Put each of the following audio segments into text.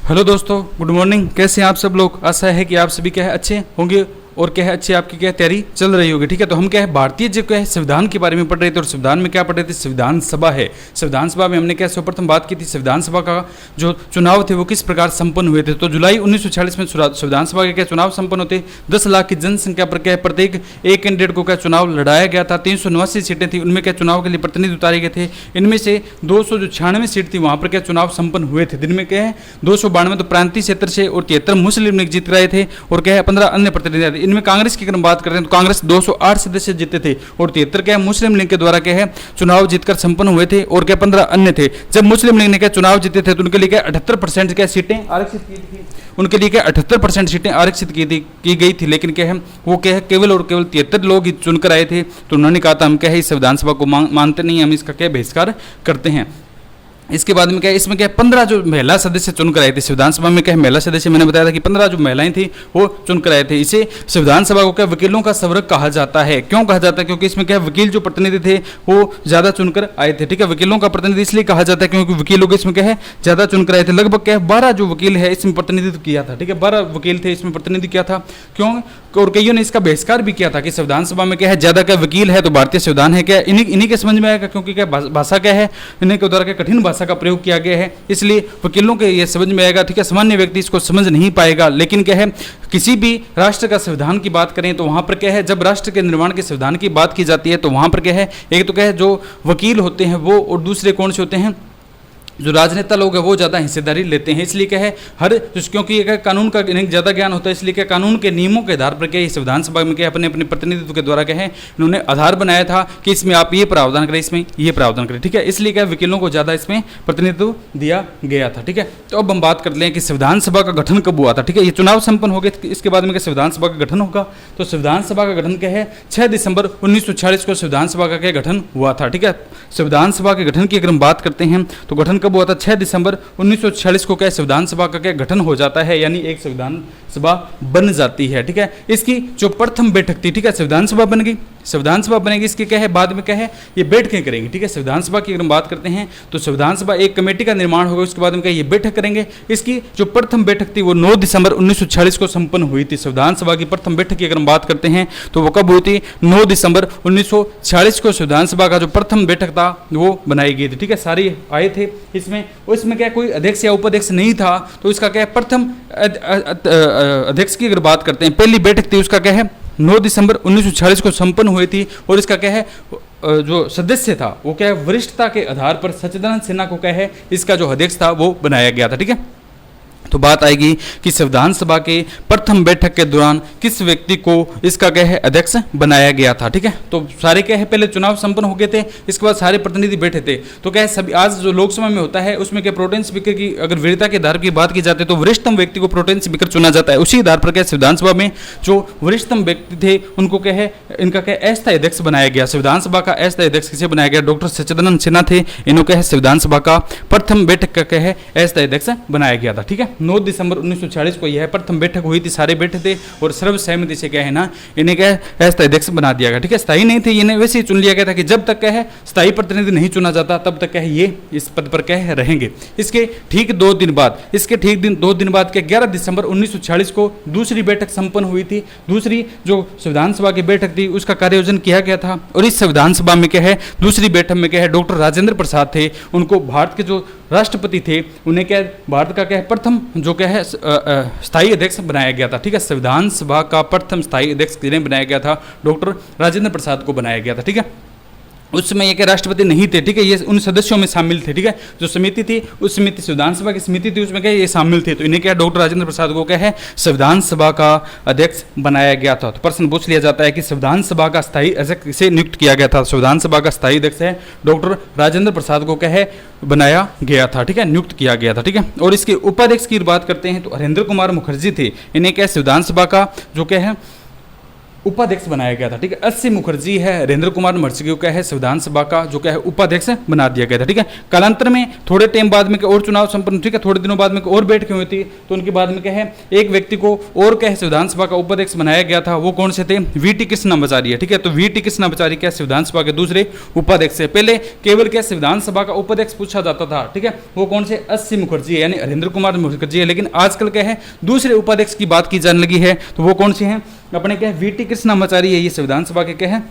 Hello दोस्तों, good morning. कैसे हैं आप सब लोग? आशा है कि आप सभी क्या है अच्छे होंगे और क्या है अच्छी आपकी क्या तैयारी चल रही होगी। ठीक है, तो हम क्या है भारतीय जो क्या है संविधान के बारे में पढ़ रहे थे और संविधान में क्या पढ़ रहे थे, संविधान सभा है। संविधान सभा में हमने क्या सर्वप्रथम बात की थी संविधान सभा का जो चुनाव थे वो किस प्रकार संपन्न हुए थे। तो जुलाई 1946 में संविधान सभा के क्या चुनाव संपन्न होते। 10 लाख की जनसंख्या पर क्या प्रत्येक एक कैंडिडेट को क्या चुनाव लड़ाया गया था। 379 सीटें थी, उनमें क्या चुनाव के लिए प्रतिनिधि उतारे गए थे। इनमें से 296 सीट थी वहां पर क्या चुनाव संपन्न हुए थे। दिन में क्या है 292 तो प्रांतीय क्षेत्र से और 73 मुस्लिम लीग जीत रहे थे और क्या है 15 अन्य प्रतिनिधि थे। इनमें कांग्रेस की अगर बात करते हैं तो कांग्रेस 208 सदस्य जीते थे और 73 क्या मुस्लिम लीग के द्वारा क्या है चुनाव जीतकर संपन्न हुए थे और क्या 15 अन्य थे। जब मुस्लिम लीग ने क्या चुनाव जीते थे तो उनके लिए क्या 78% क्या सीटें आरक्षित की थी। उनके लिए क्या 78% सीटें आरक्षित की गई थी, लेकिन क्या है वो क्या है केवल और केवल 73 लोग ही चुनकर आए थे। तो उन्होंने कहा था हम क्या है इस संविधान सभा को मानते नहीं, हम इसका क्या बहिष्कार करते हैं। इसके बाद में क्या इसमें क्या 15 जो महिला सदस्य चुनकर आए थे संविधान सभा में क्या महिला सदस्य मैंने बताया था कि 15 जो महिलाएं थी वो चुनकर आए थे। इसे संविधान सभा को क्या वकीलों का स्वर्ग कहा जाता है। क्यों कहा जाता है? क्योंकि इसमें क्या वकील जो प्रतिनिधि थे वो ज्यादा चुनकर आए थे। ठीक है, वकीलों का प्रतिनिधि इसलिए कहा जाता है क्योंकि वकीलों को इसमें क्या है ज्यादा चुनकर आए थे। लगभग क्या 12 जो वकील है इसमें प्रतिनिधित्व किया था। ठीक है, 12 वकील थे इसमें प्रतिनिधि किया था। क्यों? और कईयों ने इसका बहिष्कार भी किया था कि संविधान सभा में क्या है ज्यादा क्या वकील है तो भारतीय संविधान है क्या इन्हीं के समझ में आएगा, क्योंकि क्या भाषा क्या है इन्हीं के द्वारा क्या कठिन भाषा का प्रयोग किया गया है, इसलिए वकीलों के ये समझ में आएगा। ठीक है, सामान्य व्यक्ति इसको समझ नहीं पाएगा। लेकिन क्या है किसी भी राष्ट्र का संविधान की बात करें तो वहां पर क्या है जब राष्ट्र के निर्माण के संविधान की बात की जाती है तो वहां पर क्या है एक तो क्या है जो वकील होते हैं वो और दूसरे कौन से होते हैं जो राजनेता लोग हैं वो ज़्यादा हिस्सेदारी लेते हैं। इसलिए क्या है क्योंकि कानून का ज़्यादा ज्ञान होता है, इसलिए क्या कानून के नियमों के आधार पर क्या संविधान सभा में क्या अपने अपने प्रतिनिधित्व के द्वारा क्या है इन्होंने आधार बनाया था कि इसमें आप ये प्रावधान करें, इसमें ये प्रावधान करें। ठीक है, इसलिए क्या वकीलों को ज़्यादा इसमें प्रतिनिधित्व दिया गया था। ठीक है, तो अब हम बात करते हैं कि संविधान सभा का गठन कब हुआ था। ठीक है, ये चुनाव संपन्न हो गए, इसके बाद में क्या संविधान सभा का गठन होगा। तो संविधान सभा का गठन क्या है 6 दिसंबर 1946 को संविधान सभा का क्या गठन हुआ था। ठीक है, संविधान सभा के गठन की अगर हम बात करते हैं तो गठन कब हुआ था 6 दिसंबर 1946 को क्या संविधान सभा का क्या गठन हो जाता है, यानी एक संविधान सभा बन जाती है। ठीक है, इसकी जो प्रथम बैठक थी, ठीक है संविधान सभा बन गई, संविधान सभा बनेगी, इसके क्या है बाद में क्या है ये बैठकें करेंगे। ठीक है, संविधान सभा की अगर हम बात करते हैं तो संविधान सभा एक कमेटी का निर्माण होगा, उसके बाद में क्या ये बैठक करेंगे। इसकी जो प्रथम बैठक थी वो 9 दिसंबर 1946 को संपन्न हुई थी। संविधान सभा की प्रथम बैठक की अगर हम बात करते हैं तो वो कब हुई थी 9 दिसंबर 1946 को संविधान सभा का जो प्रथम बैठक था वो बनाई गई थी। ठीक है, सारे आए थे उसमें क्या कोई अध्यक्ष या उपाध्यक्ष नहीं था, तो इसका क्या है प्रथम अध्यक्ष की अगर बात करते हैं पहली बैठक थी उसका क्या है 9 दिसंबर 1946 को संपन्न हुई थी और इसका क्या है जो सदस्य था वो क्या है वरिष्ठता के आधार पर सच्चिदानंद सिन्हा को क्या है इसका जो अध्यक्ष था वो बनाया गया था। ठीक है, तो बात आएगी कि संविधान सभा के प्रथम बैठक के दौरान किस व्यक्ति को इसका क्या है अध्यक्ष बनाया गया था। ठीक है, तो सारे क्या है पहले चुनाव संपन्न हो गए थे, इसके बाद सारे प्रतिनिधि बैठे थे। तो क्या है सभी आज जो लोकसभा में होता है उसमें क्या प्रोटेन स्पीकर की अगर वरीयता के आधार की बात की जाती है तो वरिष्ठतम व्यक्ति को प्रोटेन स्पीकर चुना जाता है। उसी आधार पर क्या संविधान सभा में जो वरिष्ठतम व्यक्ति थे उनको क्या है इनका क्या अस्थायी अध्यक्ष बनाया गया। संविधान सभा का अस्थायी अध्यक्ष किसे बनाया गया? डॉक्टर सच्चिदानंद सिन्हा थे, इन्हों क्या है संविधान सभा का प्रथम बैठक का क्या है अस्थायी अध्यक्ष बनाया गया था। ठीक है, 9 दिसंबर 1946 को यह प्रथम बैठक हुई थी, सारे बैठे थे और सर्वसहमति से क्या है ना इन्हें क्या अस्थायी अध्यक्ष बना दिया गया। ठीक है, स्थायी नहीं थे, इन्हें वैसे ही चुन लिया गया था कि जब तक क्या है स्थायी प्रतिनिधि नहीं चुना जाता तब तक क्या है ये इस पद पर क्या है रहेंगे। इसके ठीक 2 दिन बाद 2 दिन बाद क्या 11 दिसंबर 1946 को दूसरी बैठक संपन्न हुई थी। दूसरी जो संविधान सभा की बैठक थी उसका कार्यायोजन किया गया था और इस संविधान सभा में क्या है दूसरी बैठक में क्या है डॉक्टर राजेंद्र प्रसाद थे, उनको भारत के जो राष्ट्रपति थे उन्हें क्या भारत का क्या है प्रथम जो क्या है स्थायी अध्यक्ष बनाया गया था। ठीक है, संविधान सभा का प्रथम स्थायी अध्यक्ष किन्हें बनाया गया था? डॉक्टर राजेंद्र प्रसाद को बनाया गया था। ठीक है, उस समय ये क्या राष्ट्रपति नहीं थे। ठीक है, ये उन सदस्यों में शामिल थे। ठीक है, जो समिति थी उस समिति संविधान सभा की समिति थी उसमें क्या ये शामिल थे, तो इन्हें क्या डॉक्टर राजेंद्र प्रसाद को क्या है संविधान सभा का अध्यक्ष बनाया गया था। तो प्रश्न पूछ लिया जाता है कि संविधान सभा का स्थायी अध्यक्ष किसे नियुक्त किया गया था? संविधान सभा का स्थायी अध्यक्ष है डॉक्टर राजेंद्र प्रसाद को क्या है बनाया गया था। ठीक है, नियुक्त किया गया था। ठीक है, और इसके उपाध्यक्ष की बात करते हैं तो हरेंद्र कुमार मुखर्जी थे, इन्हें क्या संविधान सभा का जो क्या है उपाध्यक्ष बनाया गया था, ठीक है। एस सी मुखर्जी है, हरेंद्र कुमार मर्सियो का है संविधान सभा का जो क्या है उपाध्यक्ष बना दिया गया था, ठीक है। कालांतर में थोड़े टाइम बाद में और चुनाव संपन्न, ठीक है, थोड़े दिनों बाद में और बैठकें हुई थी, तो उनके बाद में क्या है एक व्यक्ति को और क्या है संविधान सभा का उपाध्यक्ष बनाया गया था। वो कौन से थे? वीटी कृष्णामाचारी है, ठीक है। तो वीटी कृष्णामाचारी क्या संविधान सभा के दूसरे उपाध्यक्ष है। पहले केवल क्या संविधान सभा का उपाध्यक्ष पूछा जाता था, ठीक है, वो कौन से? एस सी मुखर्जी है, यानी हरेंद्र कुमार मुखर्जी है। लेकिन आजकल क्या है दूसरे उपाध्यक्ष की बात की जाने लगी है, तो वो कौन से हैं? अपने क्या है वीटी कृष्णामाचारी है, ये संविधान सभा के क्या है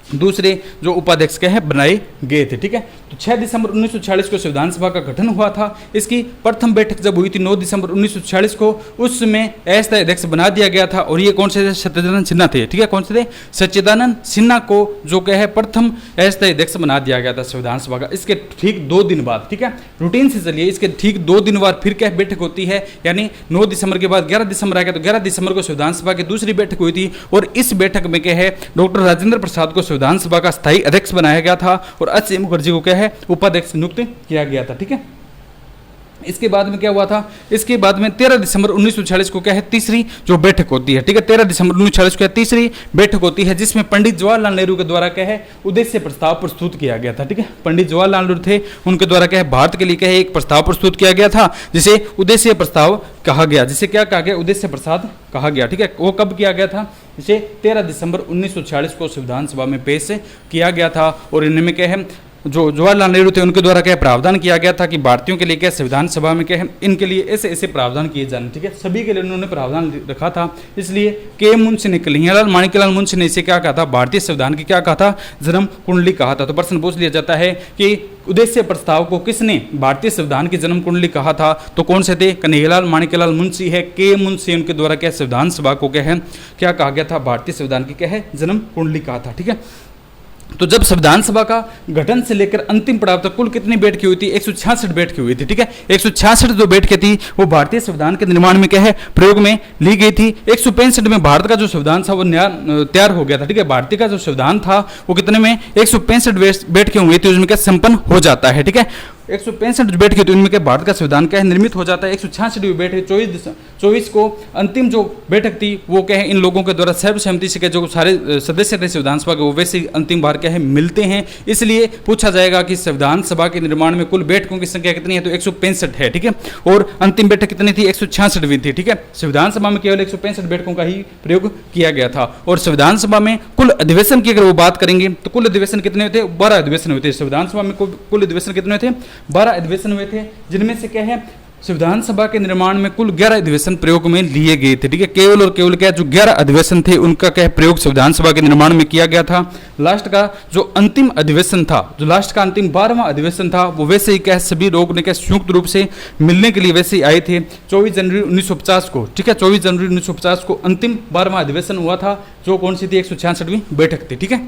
दूसरे जो उपाध्यक्ष के हैं बनाए गए थे, ठीक है। तो 6 दिसंबर 1946 को संविधान सभा का गठन हुआ था। इसकी प्रथम बैठक जब हुई थी 9 दिसंबर 1946 को, उसमें अस्थायी अध्यक्ष बना दिया गया था। और ये कौन से? सच्चिदानंद सिन्हा थे, ठीक है। कौन से थे? सच्चिदानंद सिन्हा को जो क्या है प्रथम अस्थायी अध्यक्ष बना दिया गया था संविधान सभा का। इसके ठीक 2 दिन बाद, ठीक है, रूटीन से चलिए, इसके ठीक 2 दिन बाद फिर क्या बैठक होती है, यानी 9 दिसंबर के बाद 11 दिसंबर आ गया, तो 11 दिसंबर को संविधान सभा की दूसरी बैठक हुई थी। और इस बैठक में क्या है डॉक्टर राजेंद्र प्रसाद को संविधान सभा का स्थायी अध्यक्ष बनाया गया था और एस सी मुखर्जी को क्या है उपाध्यक्ष नियुक्त किया गया था, ठीक है। इसके बाद में क्या हुआ था? इसके बाद में 13 दिसंबर 1946 को क्या है तीसरी जो बैठक होती है, ठीक है। 13 दिसंबर 1946 को तीसरी बैठक होती है, जिसमें पंडित जवाहरलाल नेहरू के द्वारा क्या है उद्देश्य प्रस्ताव प्रस्तुत किया गया था, ठीक है। पंडित जवाहरलाल नेहरू थे, उनके द्वारा क्या है भारत के लिए क्या है एक प्रस्ताव प्रस्तुत किया गया था, जिसे उद्देश्य प्रस्ताव कहा गया, जिसे क्या कहा गया? उद्देश्य प्रस्ताव कहा गया, ठीक है। वो कब किया गया था? इसे 13 दिसंबर 1946 को संविधान सभा में पेश किया गया था। और इनमें क्या है जो जवाहरलाल नेहरू थे उनके द्वारा क्या प्रावधान किया गया था कि भारतीयों के लिए क्या संविधान सभा में क्या है इनके लिए ऐसे ऐसे प्रावधान किए जाने, ठीक है। सभी के लिए उन्होंने प्रावधान रखा था। इसलिए के मुंशी ने, कन्हैयालाल माणिक्यलाल मुंशी ने इसे क्या कहा था? भारतीय संविधान की क्या कहा था? जन्म कुंडली कहा था। तो प्रश्न पूछ लिया जाता है कि उद्देश्य प्रस्ताव को किसने भारतीय संविधान की जन्म कुंडली कहा था? तो कौन से थे? कन्हैयालाल माणिक्यलाल मुंशी है, के मुंशी, उनके द्वारा क्या संविधान सभा को क्या है क्या कहा गया था? भारतीय संविधान की क्या है जन्म कुंडली कहा था, ठीक है। तो जब संविधान सभा का गठन से लेकर अंतिम पड़ाव तक कुल कितनी बैठकें हुई थी? 166 बैठकें हुई थी, ठीक है। 166 जो बैठकें थी वो भारतीय संविधान के निर्माण में क्या है प्रयोग में ली गई थी। 165 में भारत का जो संविधान था वो तैयार हो गया था, ठीक है। भारतीय का जो संविधान था वो कितने में 165 बैठकें हुई थी, उसमें क्या संपन्न हो जाता है, ठीक है। 165 बैठकें थी, उनमें क्या भारत का संविधान क्या है निर्मित हो जाता है। 166 बैठक 24 को अंतिम जो बैठक थी वो क्या है इन लोगों के द्वारा सर्वसम्मति से जो सारे सदस्य थे संविधान सभा के वो वैसे अंतिम बार क्या है मिलते हैं। इसलिए पूछा जाएगा कि संविधान सभा के निर्माण में कुल बैठकों की संख्या कितनी है? तो 165 है, ठीक है। और अंतिम बैठक कितनी थी? 166वीं थी, ठीक है। संविधान सभा में केवल 165 बैठकों का ही प्रयोग किया गया था। और संविधान सभा में कुल अधिवेशन की अगर वो बात करेंगे तो कुल अधिवेशन कितने थे? 12 अधिवेशन हुए थे। संविधान सभा में कुल अधिवेशन कितने थे? 12 अधिवेशन हुए थे, जिनमें से क्या है संविधान सभा के निर्माण में कुल 11 अधिवेशन प्रयोग में लिए गए थे, ठीक है। केवल और केवल क्या जो 11 अधिवेशन थे उनका क्या प्रयोग संविधान सभा के निर्माण में किया गया था। लास्ट का जो अंतिम अधिवेशन था, जो लास्ट का अंतिम 12वां अधिवेशन था, वो वैसे ही क्या सभी लोग ने क्या संयुक्त रूप से मिलने के लिए वैसे ही आए थे 24 जनवरी 1950 को, ठीक है। 24 जनवरी 1950 को अंतिम 12वां अधिवेशन हुआ था, जो कौन सी थी? 166वीं बैठक थी, ठीक है।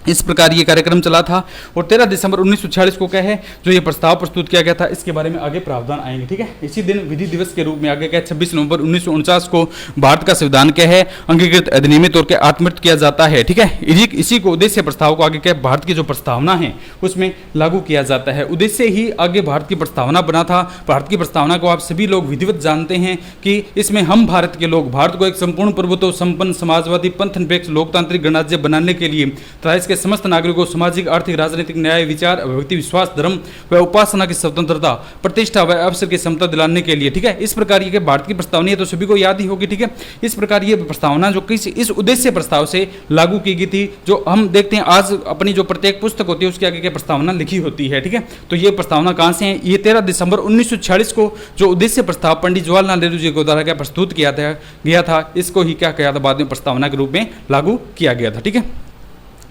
इस प्रकार ये कार्यक्रम चला था। और 13 दिसंबर 1946 को क्या है जो ये प्रस्ताव प्रस्तुत किया गया था, इसके बारे में आगे प्रावधान आएंगे, ठीक है। इसी दिन विधि दिवस के रूप में आगे क्या 26 नवंबर 1949 को भारत का संविधान क्या है अंगीकृत अधिनियमित तौर पर आत्मकृत किया जाता है, ठीक है। इसी को उद्देश्य प्रस्ताव को आगे क्या भारत की जो प्रस्तावना है उसमें लागू किया जाता है। उद्देश्य ही आगे भारत की प्रस्तावना बना था। भारत की प्रस्तावना को आप सभी लोग विधिवत जानते हैं कि इसमें हम भारत के लोग भारत को एक संपूर्ण प्रभुत्व संपन्न समाजवादी पंथ निरपेक्ष लोकतांत्रिक गणराज्य बनाने के लिए तथा के समस्त नागरिकों सामाजिक आर्थिक राजनीतिक न्याय विचार अभिव्यक्ति विश्वास धर्म व उपासना की स्वतंत्रता प्रतिष्ठा व अवसर की समता दिलाने के लिए, ठीक है। इस प्रकार ये भारत की प्रस्तावना है तो सभी को याद ही होगी, ठीक है। इस प्रकार ये प्रस्तावना जो किस इस उद्देश्य प्रस्ताव से लागू की गई थी, जो हम देखते हैं आज अपनी जो प्रत्येक पुस्तक होती है उसके आगे क्या प्रस्तावना लिखी होती है, ठीक है। तो ये प्रस्तावना कहां से है? ये 13 दिसंबर 1946 को जो उद्देश्य प्रस्ताव पंडित जवाहरलाल नेहरू जी को द्वारा क्या प्रस्तुत किया गया था, इसको ही क्या किया था बाद में प्रस्तावना के रूप में लागू किया गया था, ठीक है।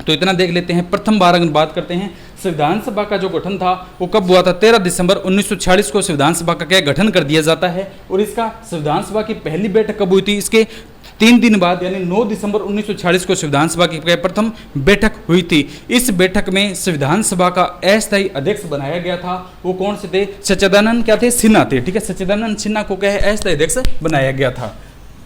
तो इतना देख लेते हैं। प्रथम बार अगर बात करते हैं संविधान सभा का जो गठन था वो कब हुआ था? 13 दिसंबर 1946 को संविधान सभा का क्या गठन कर दिया जाता है। और इसका संविधान सभा की पहली बैठक कब हुई थी? इसके 3 दिन बाद यानी 9 दिसंबर 1946 को संविधान सभा की प्रथम बैठक हुई थी। इस बैठक में संविधान सभा का अस्थायी अध्यक्ष बनाया गया था। वो कौन से थे? सच्चिदानंद क्या थे? सिन्हा थे, ठीक है। सच्चिदानंद सिन्हा को क्या है अस्थायी अध्यक्ष बनाया गया था।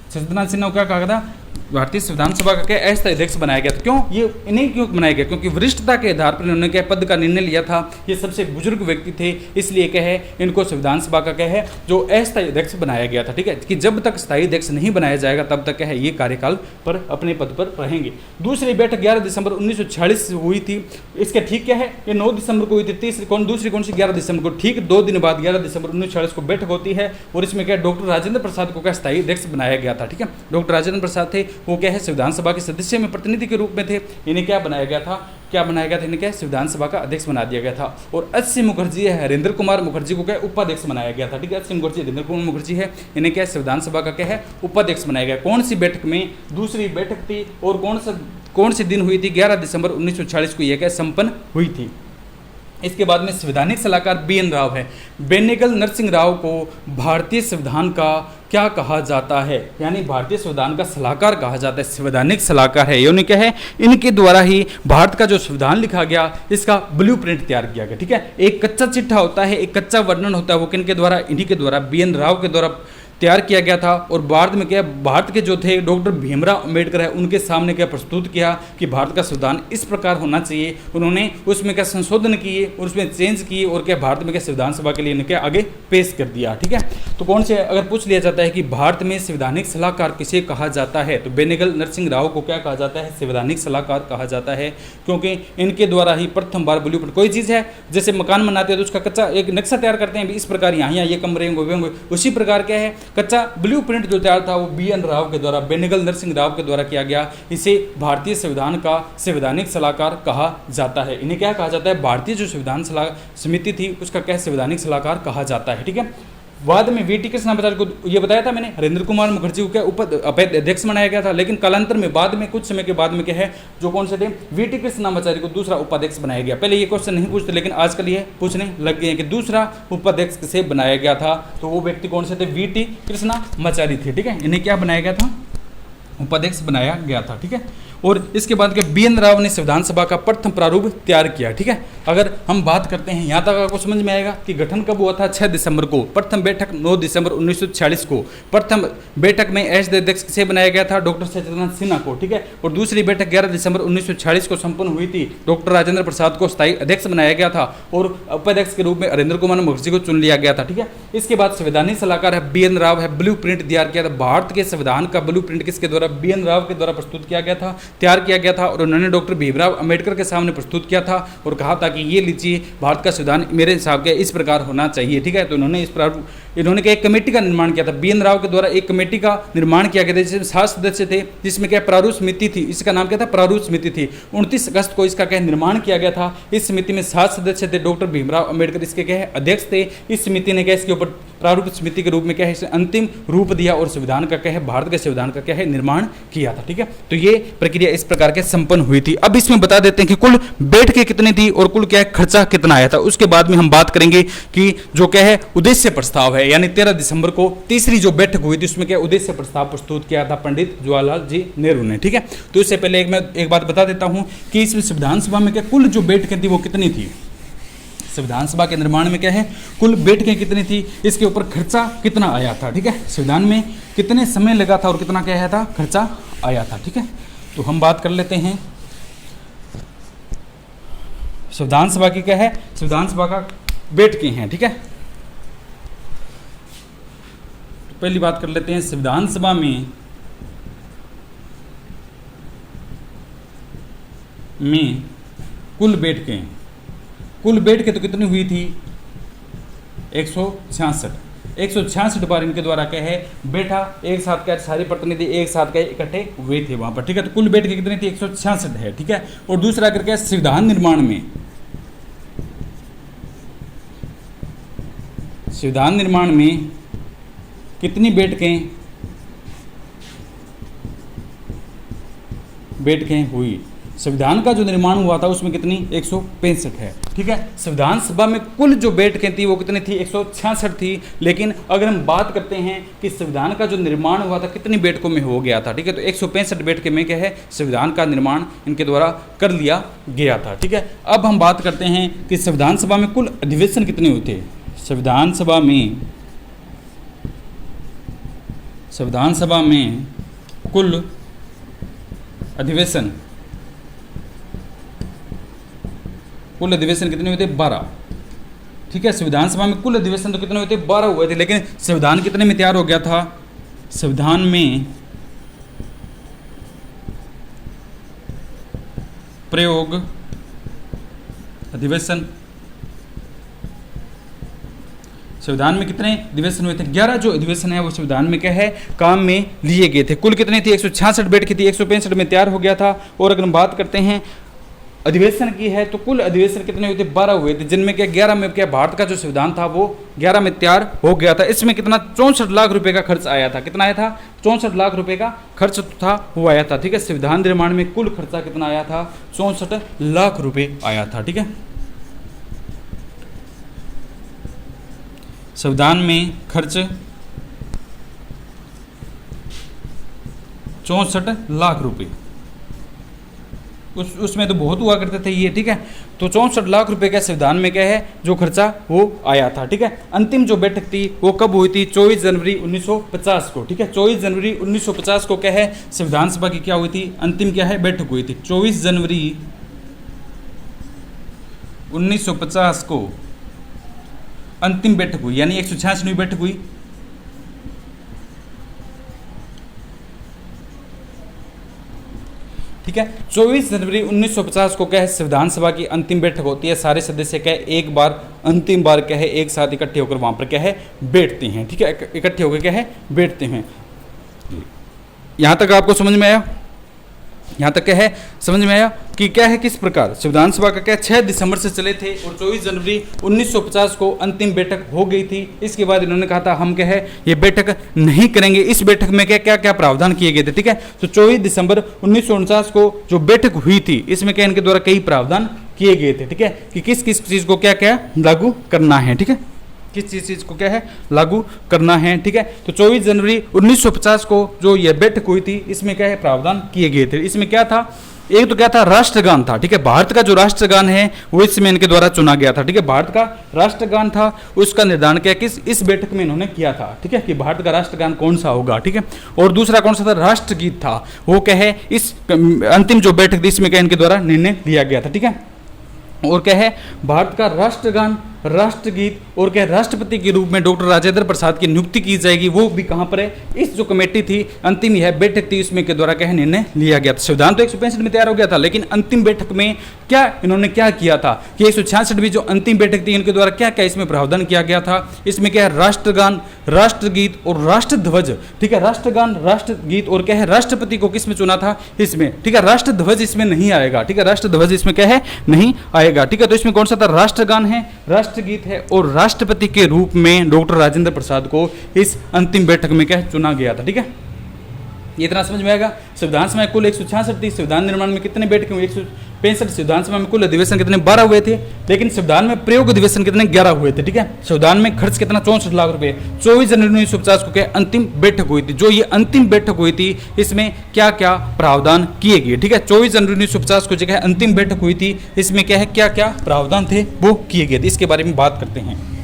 सच्चिदानंद सिन्हा को क्या कहा था? भारतीय संविधान सभा का क्या अस्थायी अध्यक्ष बनाया गया था। क्यों ये इन्हें क्यों बनाया गया? क्योंकि वरिष्ठता के आधार पर इन्होंने क्या पद का निर्णय लिया था, ये सबसे बुजुर्ग व्यक्ति थे, इसलिए क्या है इनको संविधान सभा का क्या है जो अस्थायी अध्यक्ष बनाया गया था। ठीक है, कि जब तक स्थायी अध्यक्ष नहीं बनाया जाएगा तब तक क्या है ये कार्यकाल पर अपने पद पर रहेंगे। दूसरी बैठक 11 दिसंबर 1946 हुई थी। इसके ठीक क्या है, ये 9 दिसंबर को हुई थी। दूसरी कौन सी 11 दिसंबर को, ठीक 2 दिन बाद 11 दिसंबर 1946 को बैठक होती है और इसमें क्या डॉक्टर राजेंद्र प्रसाद को क्या स्थायी अध्यक्ष बनाया गया था। ठीक है, डॉक्टर राजेंद्र प्रसाद थे, वो क्या है संविधान सभा के सदस्य में प्रतिनिधि के रूप में थे। इन्हें क्या बनाया गया था, इन्हें क्या संविधान सभा का अध्यक्ष बना दिया गया था। और एस सी मुखर्जी है, हरेंद्र कुमार मुखर्जी को क्या उपाध्यक्ष बनाया गया था। ठीक है, एस सी मुखर्जी, हरेंद्र कुमार मुखर्जी है, इन्हें क्या संविधान सभा का क्या है उपाध्यक्ष बनाया गया। कौन सी बैठक में? दूसरी बैठक थी। और कौन से दिन हुई थी? 11 दिसंबर 1946 को यह क्या संपन्न हुई थी। इसके बाद में संवैधानिक सलाहकार बी.एन. राव है। बेनेगल नरसिंह राव को भारतीय संविधान का क्या कहा जाता है, यानी भारतीय संविधान का सलाहकार कहा जाता है, संवैधानिक सलाहकार है। यानी क्या है इनके द्वारा ही भारत का जो संविधान लिखा गया इसका ब्लूप्रिंट तैयार किया गया। ठीक है, एक कच्चा चिट्ठा होता है, एक कच्चा वर्णन होता है, वो किनके द्वारा? इन्हीं के द्वारा, बी.एन. राव के द्वारा तैयार किया गया था। और बाद में क्या भारत के जो थे डॉक्टर भीमराव अंबेडकर है, उनके सामने क्या प्रस्तुत किया कि भारत का संविधान इस प्रकार होना चाहिए। उन्होंने उसमें क्या संशोधन किए और उसमें चेंज किए और क्या भारत में क्या संविधान सभा के लिए क्या आगे पेश कर दिया। ठीक है, तो कौन से अगर पूछ लिया जाता है कि भारत में संवैधानिक सलाहकार किसे कहा जाता है, तो बेनेगल नरसिंह राव को क्या कहा जाता है? संवैधानिक सलाहकार कहा जाता है, क्योंकि इनके द्वारा ही प्रथम बार ब्लूप्रिंट, कोई चीज़ है जैसे मकान बनाते हैं तो उसका कच्चा एक नक्शा तैयार करते हैं, इस प्रकार यहाँ ये कमरे होंगे, उसी प्रकार क्या है कच्चा ब्लूप्रिंट जो तैयार था वो बी.एन. राव के द्वारा, बेनेगल नरसिंह राव के द्वारा किया गया। इसे भारतीय संविधान का संवैधानिक सलाहकार कहा जाता है। इन्हें क्या कहा जाता है? भारतीय जो संविधान सलाह समिति थी उसका क्या संवैधानिक सलाहकार कहा जाता है। ठीक है, बाद में वी.टी. कृष्णाचार्य को ये बताया था मैंने, हरेंद्र कुमार मुखर्जी को क्या अध्यक्ष बनाया गया था। लेकिन कालांतर में बाद में कुछ समय के बाद में क्या है जो कौन से थे वी.टी. कृष्णाचार्य को दूसरा उपाध्यक्ष बनाया गया। पहले ये क्वेश्चन नहीं पूछते लेकिन आजकल ये पूछने लग गए हैं कि दूसरा उपाध्यक्ष किसे बनाया गया था, तो वो व्यक्ति कौन से थे? वी.टी. कृष्णाचार्य थे। ठीक है, इन्हें क्या बनाया गया था? उपाध्यक्ष बनाया गया था। ठीक है, और इसके बाद के बी.एन. राव ने संविधान सभा का प्रथम प्रारूप तैयार किया। ठीक है, अगर हम बात करते हैं यहाँ तक आपको समझ में आएगा कि गठन कब हुआ था? 6 दिसंबर को। प्रथम बैठक 9 दिसंबर 1946 को। प्रथम बैठक में अध्यक्ष किसे बनाया गया था? डॉक्टर सत्यनारायण सिन्हा को। ठीक है, और दूसरी बैठक 11 दिसंबर 1946 को संपन्न हुई थी। डॉक्टर राजेंद्र प्रसाद को स्थायी अध्यक्ष बनाया गया था और उपाध्यक्ष के रूप में हरेंद्र कुमार मुखर्जी को चुन लिया गया था। ठीक है, इसके बाद संवैधानिक सलाहकार है बी.एन. राव है, ब्लूप्रिंट तैयार किया था। भारत के संविधान का ब्लूप्रिंट किसके द्वारा? बी.एन. राव के द्वारा प्रस्तुत किया गया था, तैयार किया गया था। और उन्होंने डॉक्टर भीमराव अंबेडकर के सामने प्रस्तुत किया था और कहा था कि ये लीजिए भारत का संविधान मेरे हिसाब के इस प्रकार होना चाहिए। ठीक है, तो इन्होंने क्या एक कमेटी का निर्माण किया था। बी.एन. राव के द्वारा एक कमेटी का निर्माण किया गया था जिसमें 7 सदस्य थे, जिसमें क्या प्रारूप समिति थी। इसका नाम क्या था? प्रारूप समिति थी। 29 अगस्त को इसका क्या निर्माण किया गया था। इस समिति में 7 सदस्य थे। डॉक्टर भीमराव अंबेडकर इसके क्या है अध्यक्ष थे। इस समिति ने क्या इसके ऊपर प्रारूप समिति के रूप में क्या है इसे अंतिम रूप दिया और संविधान का क्या है भारत के संविधान का क्या है निर्माण किया था। ठीक है, तो ये प्रक्रिया इस प्रकार के संपन्न हुई थी। अब इसमें बता देते हैं कि कुल बैठकें कितनी थी और कुल क्या है खर्चा कितना आया था। उसके बाद में हम बात करेंगे कि जो क्या है उद्देश्य प्रस्ताव है, यानी 13 दिसंबर को तीसरी जो बैठक हुई थी उसमें क्या उद्देश्य प्रस्ताव प्रस्तुत किया था पंडित जवाहरलाल जी नेहरू ने। ठीक है, तो इससे पहले मैं एक बात बता देता हूं कि इस संविधान सभा में क्या कुल जो बैठकें थी वो कितनी थी। संविधान सभा के निर्माण में क्या है कुल बैठकें कितनी थी, इसके ऊपर खर्चा कितना आया था। ठीक है, संविधान में कितने समय लगा था और कितना क्या आया था खर्चा आया था। ठीक है, तो हम बात कर लेते हैं संविधान सभा की क्या है, संविधान सभा का बैठकें हैं। ठीक है, तो पहली बात कर लेते हैं संविधान सभा में कुल बैठकें तो कितनी हुई थी 166 बार इनके द्वारा क्या है बैठा, एक साथ क्या सारे प्रतिनिधि एक साथ क्या इकट्ठे हुए थे वहां पर। ठीक है, तो कुल बैठकें कितनी थी 166 है। ठीक है, और दूसरा अगर क्या संविधान निर्माण में कितनी बैठकें हुई, संविधान का जो निर्माण हुआ था उसमें कितनी 165 है। ठीक है, संविधान सभा में कुल जो बैठकें थी वो कितनी थी 166 थी। लेकिन अगर हम बात करते हैं कि संविधान का जो निर्माण हुआ था कितनी बैठकों में हो गया था, ठीक है, तो 165 बैठकें में क्या है संविधान का निर्माण इनके द्वारा कर लिया गया था। ठीक है, अब हम बात करते हैं कि संविधान सभा में कुल अधिवेशन कितने हुए थे। संविधान सभा में कुल अधिवेशन, कुल अधिवेशन कितने हुए थे? 12। ठीक है, संविधान सभा में कुल अधिवेशन तो कितने हुए थे? 12 हुए थे, लेकिन संविधान कितने में तैयार हो गया था? संविधान में प्रयोग अधिवेशन, संविधान में कितने अधिवेशन हुए थे? 11 जो अधिवेशन है वो संविधान में क्या है? काम में लिए गए थे। कुल कितनी थी? 166 बैठकें थी, 165 में तैयार हो गया था। और अगर हम बात करते हैं अधिवेशन की है तो कुल अधिवेशन कितने हुए थे? 12 हुए थे, जिनमें क्या 11 में क्या भारत का जो संविधान था वो 11 में तैयार हो गया था। इसमें कितना? 64 लाख रुपए का खर्च आया था। कितना आया था? 64 लाख रुपए का खर्च था वो आया था। ठीक है, संविधान निर्माण में कुल खर्चा कितना आया था? 64 लाख रुपए आया था। ठीक है, संविधान में खर्च 64 लाख रुपए, उसमें तो बहुत हुआ करते थे ये। ठीक है, तो 64 लाख रुपए का संविधान में क्या है जो खर्चा वो आया था। ठीक है, अंतिम जो बैठक थी वो कब हुई थी? 24 जनवरी 1950 को। ठीक है, 24 जनवरी 1950 को क्या है? संविधान सभा की क्या हुई थी? अंतिम क्या है? बैठक हुई थी। 24 जनवरी 1950 को अंतिम बैठक हुई, यानी 166वीं बैठक हुई। ठीक है, 24 जनवरी 1950 को क्या है? संविधान सभा की अंतिम बैठक होती है। सारे सदस्य क्या है? एक बार अंतिम बार क्या है? एक साथ इकट्ठे होकर वहां पर क्या है? बैठते हैं। ठीक है, इकट्ठे होकर क्या है? बैठते हैं। यहां तक आपको समझ में आया? यहाँ तक क्या है? समझ में आया कि क्या है, किस प्रकार संविधान सभा का क्या 6 दिसंबर से चले थे और 24 जनवरी 1950 को अंतिम बैठक हो गई थी। इसके बाद इन्होंने कहा था हम क्या है ये बैठक नहीं करेंगे। इस बैठक में क्या क्या क्या प्रावधान किए गए थे? ठीक है, तो 24 दिसंबर 1949 को जो बैठक हुई थी इसमें क्या इनके द्वारा कई प्रावधान किए गए थे। ठीक है, कि किस किस चीज़ को क्या क्या लागू करना है। ठीक है, किस चीज़ को क्या है लागू करना है। ठीक है, तो 24 जनवरी 1950 को जो यह बैठक हुई थी इसमें क्या है प्रावधान किए गए थे। इसमें क्या था? एक तो क्या था? राष्ट्रगान था। ठीक है, भारत का जो राष्ट्रगान है वो इसमें इनके द्वारा चुना गया था। ठीक है, भारत का राष्ट्रगान था, उसका निर्धारण क्या किस इस बैठक में इन्होंने किया था। ठीक है, कि भारत का राष्ट्रगान कौन सा होगा। ठीक है, और दूसरा कौन सा था? राष्ट्रगीत था। वो क्या है इस अंतिम जो बैठक थी इसमें क्या इनके द्वारा निर्णय लिया गया था। ठीक है, और क्या है भारत का राष्ट्रगान, राष्ट्रगीत और क्या राष्ट्रपति के रूप में डॉक्टर राजेंद्र प्रसाद की नियुक्ति की जाएगी। वो भी कहां पर है? इस जो कमेटी थी अंतिम यह बैठक थी इसमें के द्वारा क्या है निर्णय लिया गया था। संविधान तो 165 में तैयार हो गया था, लेकिन अंतिम बैठक में क्या इन्होंने क्या किया था कि 166वीं जो अंतिम बैठक थी इनके द्वारा क्या क्या इसमें प्रावधान किया गया था। इसमें क्या है राष्ट्रगान, राष्ट्रगीत और राष्ट्रध्वज। ठीक है, राष्ट्रगान, राष्ट्रगीत और क्या है राष्ट्रपति को किसमें चुना था? इसमें। ठीक है, राष्ट्रध्वज इसमें नहीं आएगा। ठीक है, राष्ट्रध्वज इसमें क्या है नहीं आएगा। ठीक है, तो इसमें कौन सा था? राष्ट्रगान है, राष्ट्रगीत है और राष्ट्रपति के रूप में डॉक्टर राजेंद्र प्रसाद को इस अंतिम बैठक में क्या चुना गया था। ठीक है, ये इतना समझ में आएगा। संविधान सभा में कुल 166 थी, संविधान निर्माण में कितने बैठकें हुई? 165। संविधान सभा में कुल अधिवेशन कितने? 12 हुए थे, लेकिन संविधान में प्रयोग अधिवेशन कितने? 11 हुए थे। ठीक है, संविधान में खर्च कितना? 64 लाख रुपए। 24 जनवरी 1950 को क्या अंतिम बैठक हुई थी। जो ये अंतिम बैठक हुई थी इसमें क्या क्या प्रावधान किए गए? ठीक है, 24 जनवरी 1950 को जगह अंतिम बैठक हुई थी इसमें क्या है क्या क्या प्रावधान थे वो किए गए थे। इसके बारे में बात करते हैं।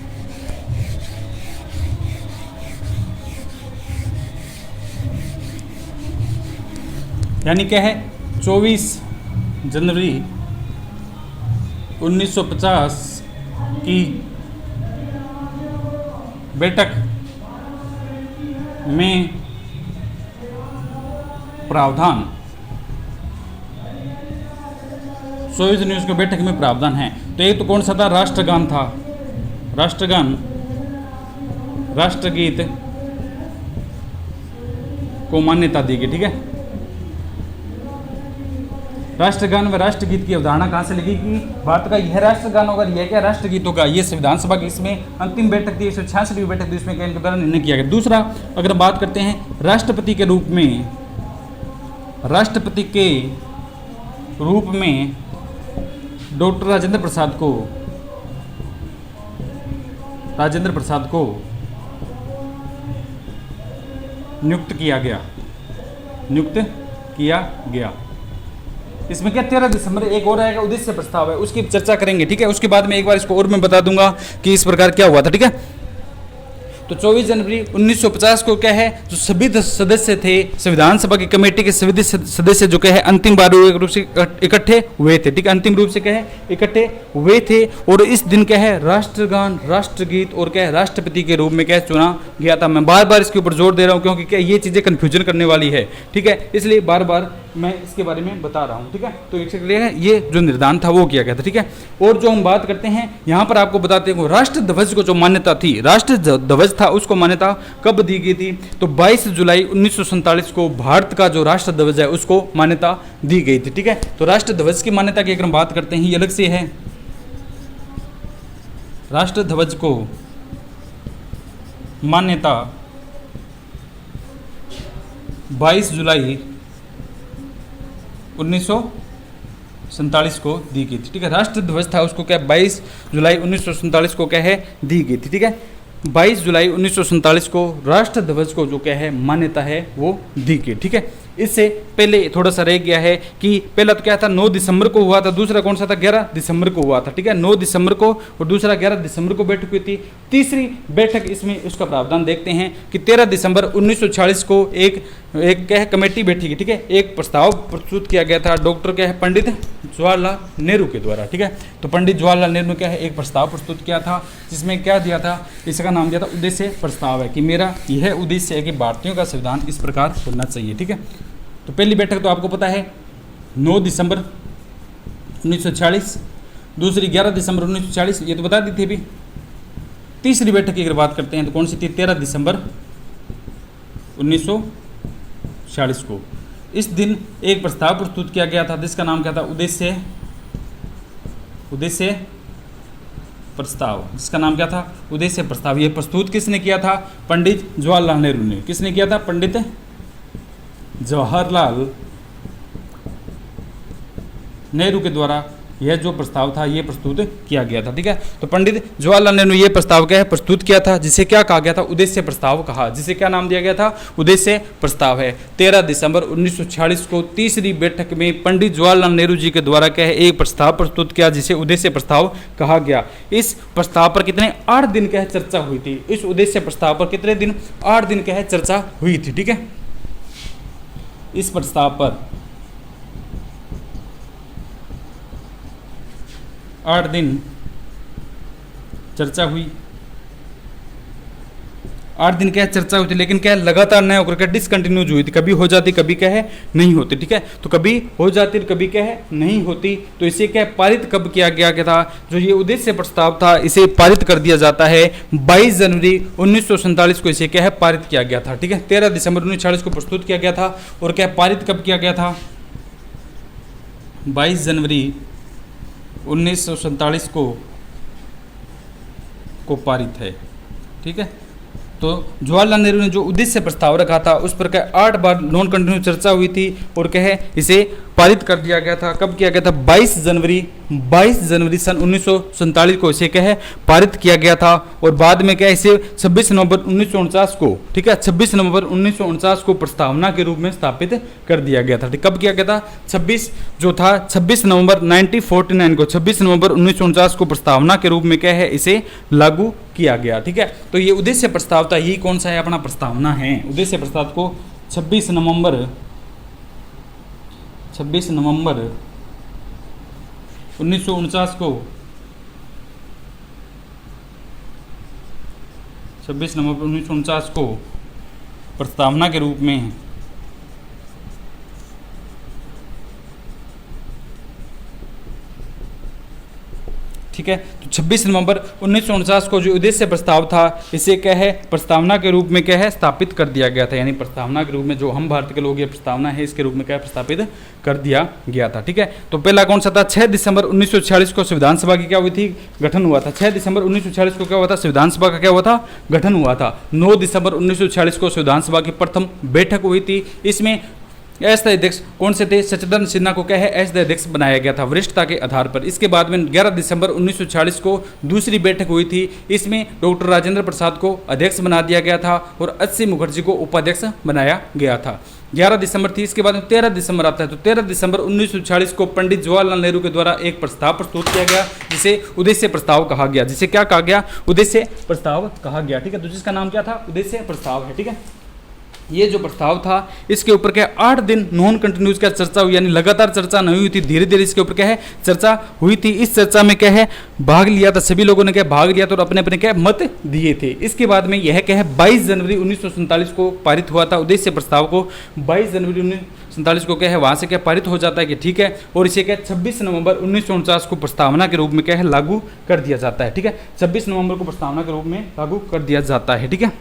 यानी क्या है 24 जनवरी 1950 की बैठक में प्रावधान, 24 जनवरी की बैठक में प्रावधान है। तो एक तो कौन सा था? राष्ट्रगान था, राष्ट्रगान, राष्ट्रगीत को मान्यता दी गई। ठीक है, राष्ट्रगान व राष्ट्रगीत की अवधारणा कहाँ से लगी कि भारत का यह राष्ट्रगान होगा, यह क्या राष्ट्रगीत होगा। ये संविधान सभा की इसमें अंतिम बैठक थी, 166वीं बैठक थी, इसमें क्या इनके द्वारा निर्णय किया गया। दूसरा अगर बात करते हैं राष्ट्रपति के रूप में, राष्ट्रपति के रूप में डॉक्टर राजेंद्र प्रसाद को नियुक्त किया गया। इसमें क्या 13 दिसंबर एक और आएगा उद्देश्य प्रस्ताव है, उसकी चर्चा करेंगे। ठीक है, उसके बाद में एक बार इसको और मैं बता दूंगा कि इस प्रकार क्या हुआ था। ठीक है, तो 24 जनवरी 1950 को क्या है, जो सभी सदस्य थे संविधान सभा की कमेटी के सभी सदस्य जो क्या है अंतिम बार रूप से इकट्ठे हुए थे, ठीक है, अंतिम रूप से क्या है इकट्ठे हुए थे। और इस दिन क्या है राष्ट्रगान, राष्ट्रगीत और क्या है राष्ट्रपति के रूप में क्या चुना गया था। मैं बार बार इसके ऊपर जोर दे रहा हूँ क्योंकि क्या ये चीज़ें कन्फ्यूजन करने वाली है, ठीक है, इसलिए बार बार मैं इसके बारे में बता रहा हूँ, ठीक है। तो इसलिए ये जो निर्धारण था वो किया गया था, ठीक है। और जो हम बात करते हैं यहाँ पर आपको बताते हैं राष्ट्र ध्वज को जो मान्यता थी, राष्ट्र ध्वज था उसको मान्यता कब दी गई थी, तो 22 जुलाई 1947 को भारत का जो राष्ट्र ध्वज है उसको मान्यता दी गई थी, ठीक है। तो राष्ट्र ध्वज की मान्यता की अगर हम बात करते हैं ये अलग से है, राष्ट्र ध्वज को मान्यता 22 जुलाई 1947 को दी गई थी, ठीक है। राष्ट्र ध्वज था उसको क्या 22 जुलाई 1947 को क्या है दी गई थी, ठीक है। 22 जुलाई 1947 को राष्ट्र ध्वज को जो क्या है मान्यता है वो दी गई, ठीक है। इससे पहले थोड़ा सा रह गया है कि पहला तो क्या था 9 दिसंबर को हुआ था, दूसरा कौन सा था 11 दिसंबर को हुआ था, ठीक है। 9 दिसंबर को और दूसरा 11 दिसंबर को बैठक हुई थी। तीसरी बैठक इसमें उसका प्रावधान देखते हैं कि 13 दिसंबर 1946 को एक क्या है कमेटी बैठी गई, ठीक है। एक प्रस्ताव प्रस्तुत किया गया था डॉक्टर क्या है पंडित जवाहरलाल नेहरू के द्वारा, ठीक है। तो पंडित जवाहरलाल नेहरू ने क्या है एक प्रस्ताव प्रस्तुत किया था जिसमें क्या दिया था, इसका नाम दिया था उद्देश्य प्रस्ताव है कि मेरा यह उद्देश्य है कि भारतीयों का संविधान इस प्रकार होना चाहिए, ठीक है। तो पहली बैठक तो आपको पता है 9 दिसंबर 1946, दूसरी 11 दिसंबर 1946, ये तो बता दी थी अभी। तीसरी बैठक की अगर बात करते हैं तो कौन सी थी 13 दिसंबर 1946 को। इस दिन एक प्रस्ताव प्रस्तुत किया गया था जिसका नाम क्या था उद्देश्य प्रस्ताव, जिसका नाम क्या था उद्देश्य प्रस्ताव। ये प्रस्तुत किसने किया था, पंडित जवाहरलाल नेहरू ने। किसने किया था, पंडित जवाहरलाल नेहरू के द्वारा यह जो प्रस्ताव था ये प्रस्तुत किया गया था, ठीक है। तो पंडित जवाहरलाल नेहरू ने यह प्रस्ताव क्या है प्रस्तुत किया था जिसे क्या कहा गया था उद्देश्य प्रस्ताव कहा, जिसे क्या नाम दिया गया था उद्देश्य प्रस्ताव है। 13 दिसंबर 1946 को तीसरी बैठक में पंडित जवाहरलाल नेहरू जी के द्वारा क्या है एक प्रस्ताव प्रस्तुत किया जिसे उद्देश्य प्रस्ताव कहा गया। इस प्रस्ताव पर कितने 8 दिन क्या है चर्चा हुई थी। इस उद्देश्य प्रस्ताव पर कितने दिन 8 दिन क्या है चर्चा हुई थी, ठीक है। इस प्रस्ताव पर 8 दिन चर्चा हुई। 8 दिन क्या चर्चा हुई थी, लेकिन क्या लगातार न होकर क्या डिसकंटिन्यूज हुई थी, कभी हो जाती कभी क्या है नहीं होती, ठीक है। तो कभी हो जाती कभी क्या है नहीं होती। तो इसे क्या पारित कब किया गया था, जो ये उद्देश्य प्रस्ताव था इसे पारित कर दिया जाता है 22 जनवरी 1947 को इसे क्या है पारित किया गया था, ठीक है। 13 दिसंबर 1946 को प्रस्तुत किया गया था और क्या पारित कब किया गया था 22 जनवरी 1947 को पारित है, ठीक है। तो जवाहरलाल नेहरू ने जो उद्देश्य प्रस्ताव रखा था उस पर क्या 8 बार नॉन कंटिन्यू चर्चा हुई थी और क्या है इसे पारित कर दिया गया था। कब किया गया था 22 जनवरी सन 1947 को इसे क्या है पारित किया गया था। और बाद में क्या इसे 26 नवंबर 1949 को, ठीक है, 26 नवंबर 1949 को प्रस्तावना के रूप में स्थापित कर दिया गया था। कब किया गया था 26 नवंबर 1949 को 26 नवंबर 1949 को प्रस्तावना के रूप में क्या है इसे लागू किया गया, ठीक है। तो ये उद्देश्य प्रस्ताव था, ये कौन सा है अपना प्रस्तावना है। उद्देश्य प्रस्ताव को 26 नवंबर 1949 को 26 नवंबर 1949 को प्रस्तावना के रूप में ठीक है। तो 26 नवंबर 1949 को जो उद्देश्य प्रस्ताव था इसे क्या है प्रस्तावना के रूप में क्या है स्थापित कर दिया गया था। यानी प्रस्तावना के रूप में जो हम भारत के लोग ये प्रस्तावना है इसके रूप में क्या है प्रस्तापित कर दिया गया था, ठीक है। तो पहला कौन सा था 6 दिसंबर 1946 को संविधान सभा की क्या हुई थी गठन हुआ था। 6 दिसंबर 1946 को क्या हुआ था संविधान सभा का क्या हुआ था गठन हुआ था। 9 दिसंबर 1946 को संविधान सभा की प्रथम बैठक हुई थी। इसमें एस द अध्यक्ष कौन से थे? सचिदानंद सिन्हा को क्या है एस द अध्यक्ष बनाया गया था वरिष्ठता के आधार पर। इसके बाद में 11 दिसंबर 1946 को दूसरी बैठक हुई थी। इसमें डॉक्टर राजेंद्र प्रसाद को अध्यक्ष बना दिया गया था और एच.सी. मुखर्जी को उपाध्यक्ष बनाया गया था। 11 दिसंबर थी। इसके बाद में 13 दिसंबर आता है, तो 13 दिसंबर 1946 को पंडित जवाहरलाल नेहरू के द्वारा एक प्रस्ताव प्रस्तुत किया गया जिसे उद्देश्य प्रस्ताव कहा गया। जिसे क्या कहा गया? उद्देश्य प्रस्ताव कहा गया। ठीक है, तो जिसका नाम क्या था? उद्देश्य प्रस्ताव है। ठीक है, ये जो प्रस्ताव था इसके ऊपर क्या 8 दिन नॉन कंटिन्यूस क्या चर्चा हुई, यानी लगातार चर्चा नहीं हुई थी, धीरे धीरे इसके ऊपर क्या है चर्चा हुई थी। इस चर्चा में क्या है भाग लिया था, सभी लोगों ने क्या भाग लिया था और अपने अपने क्या मत दिए थे। इसके बाद में यह क्या है 22 जनवरी 1947 को पारित हुआ था। उद्देश्य प्रस्ताव को 22 जनवरी 1947 को क्या है वहां से क्या पारित हो जाता है कि ठीक है, और इसे क्या 26 नवंबर 1949 को प्रस्तावना के रूप में क्या है लागू कर दिया जाता है। ठीक है, 26 नवंबर को प्रस्तावना के रूप में लागू कर दिया जाता है। ठीक है,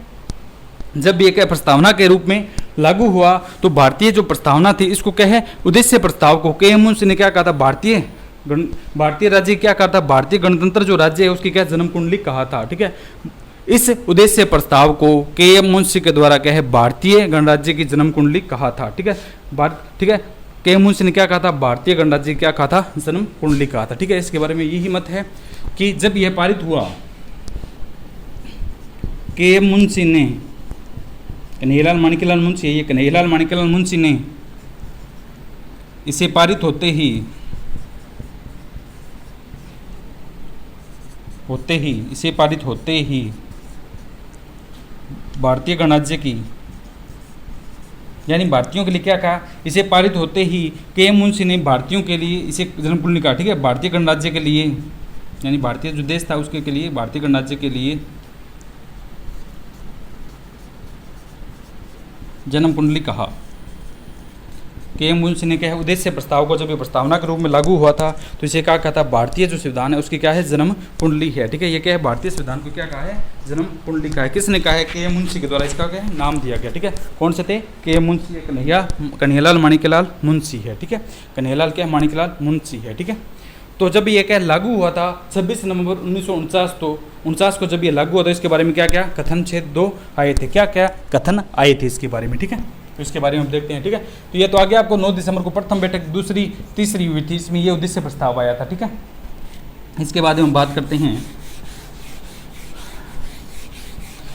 जब ये क्या प्रस्तावना के रूप में लागू हुआ तो भारतीय जो प्रस्तावना थी इसको क्या है उद्देश्य प्रस्ताव को के.एम. मुंशी ने क्या कहा था? भारतीय राज्य क्या कहा था? भारतीय गणतंत्र जो राज्य है उसकी क्या जन्म कुंडली कहा था। ठीक है, इस उद्देश्य प्रस्ताव को के.एम. मुंशी के द्वारा क्या है भारतीय गणराज्य की जन्म कुंडली कहा था। ठीक है, ठीक है, के.एम. मुंशी ने क्या कहा था? भारतीय गणराज्य क्या कहा था? जन्म कुंडली कहा था। ठीक है, इसके बारे में यही मत है कि जब यह पारित हुआ के.एम. मुंशी ने, कन्हैयालाल माणिक्यलाल मुंशी, ये कन्हैयालाल माणिक्यलाल मुंशी ने इसे पारित होते ही इसे पारित होते ही भारतीय गणराज्य की, यानी भारतीयों के लिए क्या कहा? इसे पारित होते ही के.एम. मुंशी ने भारतीयों के लिए इसे जन्म कुंडली कहा। ठीक है, भारतीय गणराज्य के लिए, यानी भारतीय जो देश था उसके के लिए, भारतीय गणराज्य के लिए जन्म कुंडली कहा। के.एम. मुंशी ने क्या है उद्देश्य प्रस्ताव को जब ये प्रस्तावना के रूप में लागू हुआ था तो इसे क्या कहा था? भारतीय जो संविधान है उसकी क्या है जन्म कुंडली है। ठीक है, ये क्या है भारतीय संविधान को क्या कहा है? जन्म कुंडली का है। किसने कहा है? के.एम. मुंशी के द्वारा इसका क्या है नाम दिया गया। ठीक है, कौन से थे? के.एम. मुंशी, कन्हैयालाल माणिक्यलाल मुंशी है। ठीक है, कन्हैयालाल क्या माणिक्यलाल मुंशी है। ठीक है, तो जब ये क्या लागू हुआ था 26 नवंबर 1949, तो 49 को जब ये लागू हुआ था इसके बारे में क्या क्या कथन छेद 2 आए थे, क्या क्या कथन आए थे इसके बारे में। ठीक है, तो इसके बारे में हम देखते हैं। ठीक है, तो ये तो आगे आपको 9 दिसंबर को प्रथम बैठक दूसरी तीसरी हुई थी, इसमें ये उद्देश्य प्रस्ताव आया था। ठीक है, इसके बाद हम बात करते हैं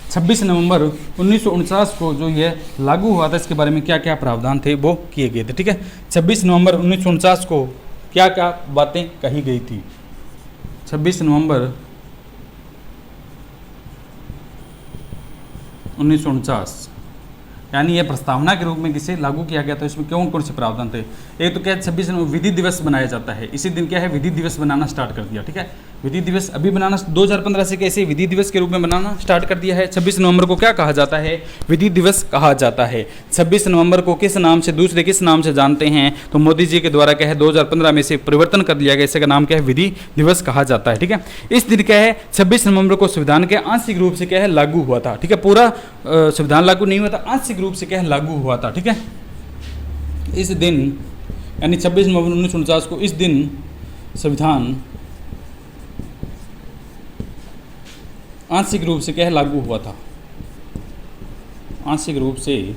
26 नवंबर 1949 को जो ये लागू हुआ था इसके बारे में क्या क्या प्रावधान थे वो किए गए थे। ठीक है, 26 नवंबर 1949 को क्या क्या बातें कही गई थी? 26 नवंबर 1949 यानी यह प्रस्तावना के रूप में किसे लागू किया गया था, इसमें कौन कौन से प्रावधान थे? एक तो क्या 26 विधि दिवस मनाया जाता है, इसी दिन क्या है विधि दिवस बनाना स्टार्ट कर दिया। ठीक है, विधि दिवस अभी बनाना 2015 से कैसे विधि दिवस के रूप में बनाना स्टार्ट कर दिया है। 26 नवंबर को क्या कहा जाता है? विधि दिवस कहा जाता है। 26 नवंबर को किस नाम से, दूसरे किस नाम से जानते हैं? तो मोदी जी के द्वारा क्या है 2015 में से परिवर्तन कर दिया गया, इसका नाम क्या है विधि दिवस कहा जाता है। ठीक है, इस दिन क्या है 26 नवंबर को संविधान के आंशिक रूप से क्या है लागू हुआ था। ठीक है, पूरा संविधान लागू नहीं हुआ था, आंशिक रूप से क्या है लागू हुआ था। ठीक है, इस दिन यानी 26 नवंबर 1949 को इस दिन संविधान आंशिक रूप से क्या है लागू हुआ था, आंशिक रूप से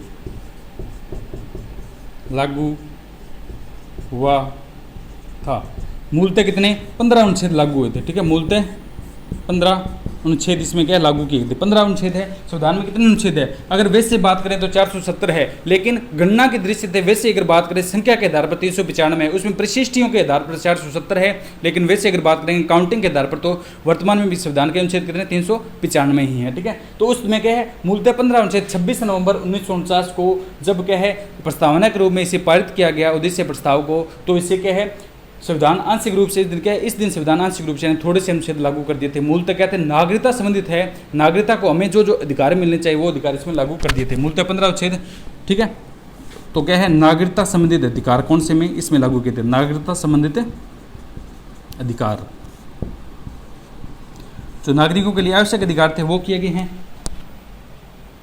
लागू हुआ था। मूलतः कितने 15 अनुच्छेद लागू हुए थे। ठीक है, मूलतः 15 अनुच्छेद इसमें क्या लागू किए थे। 15 अनुच्छेद है, संविधान में कितने अनुच्छेद है? अगर वैसे बात करें तो 470 है, लेकिन गणना की दृष्टि से वैसे अगर बात करें संख्या के आधार पर 395 है, उसमें प्रशिष्टियों के आधार पर 470 है, लेकिन वैसे अगर बात करेंगे काउंटिंग के आधार पर तो वर्तमान में भी संविधान के अनुच्छेद कितने 395 ही है। ठीक है, तो उसमें क्या है मूलतः 15 अनुच्छेद 26 नवंबर 1949 को जब क्या है प्रस्तावना के रूप में इसे पारित किया गया उद्देश्य प्रस्ताव को, तो इसे क्या है संविधान आंशिक रूप से इस दिन क्या है, इस दिन संविधान आंशिक रूप से थोड़े से अनुच्छेद लागू कर दिए थे। मूलतः क्या थे नागरिकता संबंधित है, नागरिकता को हमें जो जो अधिकार मिलने चाहिए वो अधिकार इसमें लागू कर दिए थे। मूलतः 15 अनुच्छेद। ठीक है, तो क्या है नागरिकता संबंधित अधिकार कौन से में इसमें लागू किए थे? नागरिकता संबंधित अधिकार जो नागरिकों के लिए आवश्यक अधिकार थे वो किए गए हैं।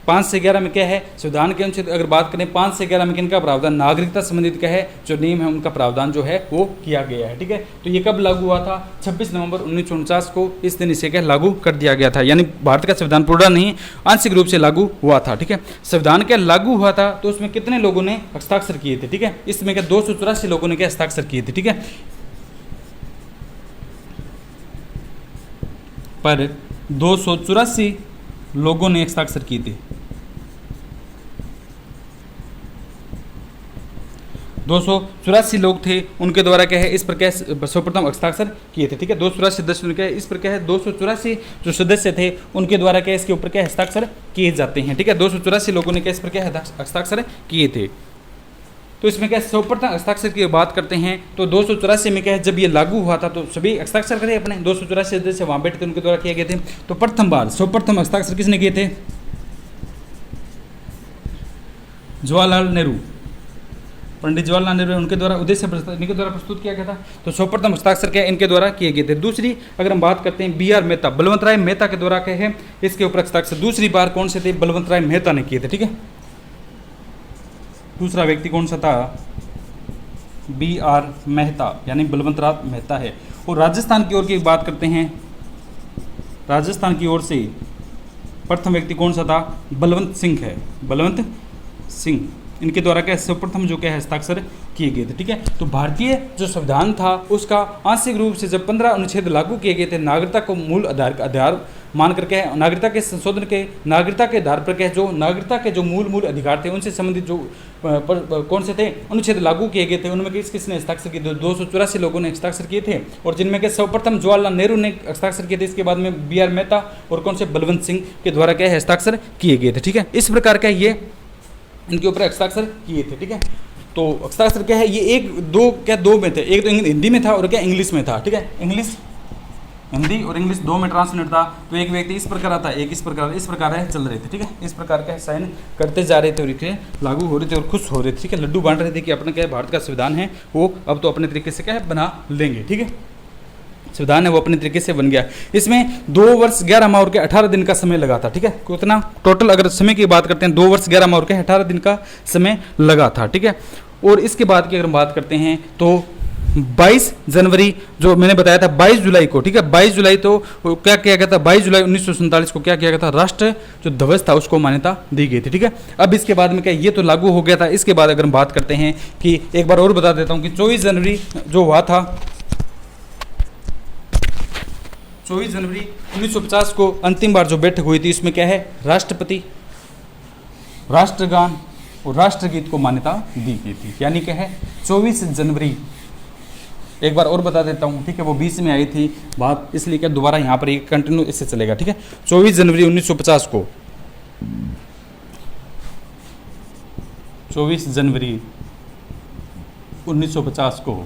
5 से 11 में क्या है, संविधान के अनुच्छेद अगर बात करें 5 से 11 में किनका प्रावधान, नागरिकता संबंधित क्या है जो नियम है उनका प्रावधान जो है वो किया गया है। ठीक है, तो ये कब लागू हुआ था, 26 नवंबर 1949 को इस दिन इसे क्या लागू कर दिया गया था। यानी भारत का संविधान पूरा नहीं आंशिक रूप से लागू हुआ था। ठीक है, संविधान क्या लागू हुआ था तो उसमें कितने लोगों ने हस्ताक्षर किए थे। ठीक है, इसमें क्या 284 लोगों ने क्या हस्ताक्षर किए थे। ठीक है, पर 284 लोगों ने हस्ताक्षर किए थे। 284 लोग थे, उनके द्वारा क्या है इस पर क्या सर्वप्रथम हस्ताक्षर किए थे। ठीक है, 284 सदस्यों ने क्या है इस पर क्या है 284 जो सदस्य थे उनके द्वारा क्या इसके ऊपर क्या हस्ताक्षर किए जाते हैं। ठीक है, 284 लोगों ने क्या इस पर क्या हस्ताक्षर किए थे। तो इसमें क्या सर्वप्रथम हस्ताक्षर की बात करते हैं तो 284 में क्या है जब ये लागू हुआ था तो सभी हस्ताक्षर करे अपने 284 सदस्य वहाँ बैठे थे उनके द्वारा किए गए थे। तो प्रथम बार सर्वप्रथम हस्ताक्षर किसने किए थे, जवाहरलाल नेहरू, पंडित जवाहरलाल नेहरू उनके द्वारा उद्देश्य इनके द्वारा प्रस्तुत किया गया था। तो सर्वप्रथम हस्ताक्षर क्या इनके द्वारा किए गए थे। दूसरी अगर हम बात करते हैं BR मेहता, बलवंत राय मेहता के द्वारा क्या है इसके ऊपर हस्ताक्षर दूसरी बार कौन से थे, बलवंत राय मेहता ने किए थे। ठीक है, दूसरा व्यक्ति कौन सा था, BR मेहता यानी बलवंत राय मेहता है। और राजस्थान की ओर की बात करते हैं, राजस्थान की ओर से प्रथम व्यक्ति कौन सा था, बलवंत सिंह है, बलवंत सिंह, इनके द्वारा क्या सर्वप्रथम जो क्या है हस्ताक्षर किए गए थे। ठीक है, तो भारतीय जो संविधान था उसका आंशिक रूप से जब 15 अनुच्छेद लागू किए गए थे, नागरिकता को मूल आधार मान करके नागरिकता के संशोधन के नागरिकता के आधार पर क्या जो नागरिकता के जो मूल अधिकार थे उनसे संबंधित जो कौन से थे अनुच्छेद लागू किए गए थे उनमें किसने हस्ताक्षर किए थे, 284 लोगों ने हस्ताक्षर किए थे। और जिनमें के सर्वप्रथम जवाहरलाल नेहरू ने हस्ताक्षर किए थे, इसके बाद में BR मेहता और कौन से बलवंत सिंह के द्वारा क्या है हस्ताक्षर किए गए थे। ठीक है, इस प्रकार का ये इनके ऊपर हस्ताक्षर किए थे। ठीक है, तो हस्ताक्षर क्या है ये दो में थे, एक तो हिंदी में था और क्या इंग्लिश में था। ठीक है, हिंदी और इंग्लिश दो में ट्रांसलेट था। तो एक व्यक्ति इस प्रकार आता है, एक इस प्रकार है चल रहे थे। ठीक है, इस प्रकार का साइन करते जा रहे थे और लागू हो रहे थे और खुश हो रहे थे। ठीक है, लड्डू बांट रहे थे कि अपना क्या है भारत का संविधान है वो अब तो अपने तरीके से क्या है बना लेंगे। ठीक है, संविधान है वो अपने तरीके से बन गया। इसमें 2 वर्ष 11 माह और के 18 दिन का समय लगा था। ठीक है, कितना टोटल अगर समय की बात करते हैं 2 वर्ष 11 माह और के 18 दिन का समय लगा था। ठीक है, और इसके बाद की अगर हम बात करते हैं तो 22 जनवरी जो मैंने बताया था 22 जुलाई को, ठीक है 22 जुलाई तो क्या किया गया था, 22 जुलाई 1947 को क्या किया गया था, राष्ट्र जो ध्वज था उसको मान्यता दी गई थी। ठीक है, अब इसके बाद में क्या ये तो लागू हो गया था। इसके बाद अगर हम बात करते हैं कि एक बार और बता देता हूं कि 24 जनवरी जो हुआ था, 24 जनवरी 1950 को अंतिम बार जो बैठक हुई थी इसमें क्या है राष्ट्रपति, राष्ट्रगान और राष्ट्रगीत को मान्यता दी गई थी। यानी क्या है 24 जनवरी, एक बार और बता देता हूँ, ठीक है वो 20 में आई थी बात, इसलिए क्या दोबारा यहाँ पर एक कंटिन्यू इससे चलेगा। ठीक है, 24 जनवरी 1950 को, 24 जनवरी 1950 को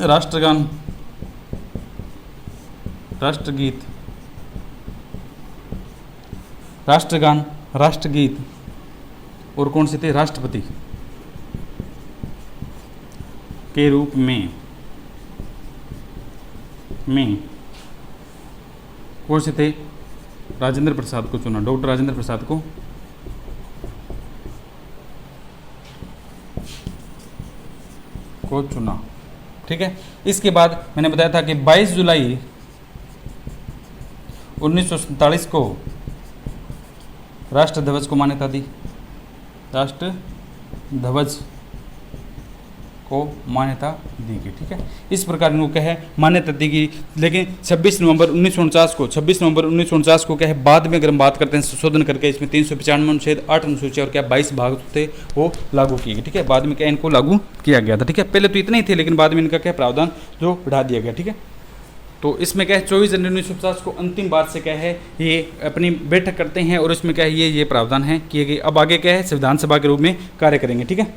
राष्ट्रगान, राष्ट्रगीत, राष्ट्रगान, राष्ट्रगीत और कौन से थे राष्ट्रपति के रूप में कौन से थे, राजेंद्र प्रसाद को चुना, डॉक्टर राजेंद्र प्रसाद को चुना। ठीक है, इसके बाद मैंने बताया था कि 22 जुलाई 1947 को राष्ट्र ध्वज को मान्यता दी, राष्ट्र ध्वज को मान्यता दी गई। ठीक है, इस प्रकार इनको क्या है मान्यता दी गई। लेकिन 26 नवंबर 1949 को क्या है बाद में अगर हम बात करते हैं संशोधन करके इसमें 395 अनुच्छेद 8 अनुसूचियां और क्या 22 भाग थे वो लागू किए गए। ठीक है, बाद में क्या इनको लागू किया गया था। ठीक है, पहले तो इतने ही थे लेकिन बाद में इनका क्या प्रावधान जो बढ़ा दिया गया। ठीक है, तो इसमें क्या है 24 जनवरी 1950 को अंतिम बार से क्या है ये अपनी बैठक करते हैं और इसमें क्या है ये प्रावधान है किए गए। अब आगे क्या है संविधान सभा के रूप में कार्य करेंगे। ठीक है,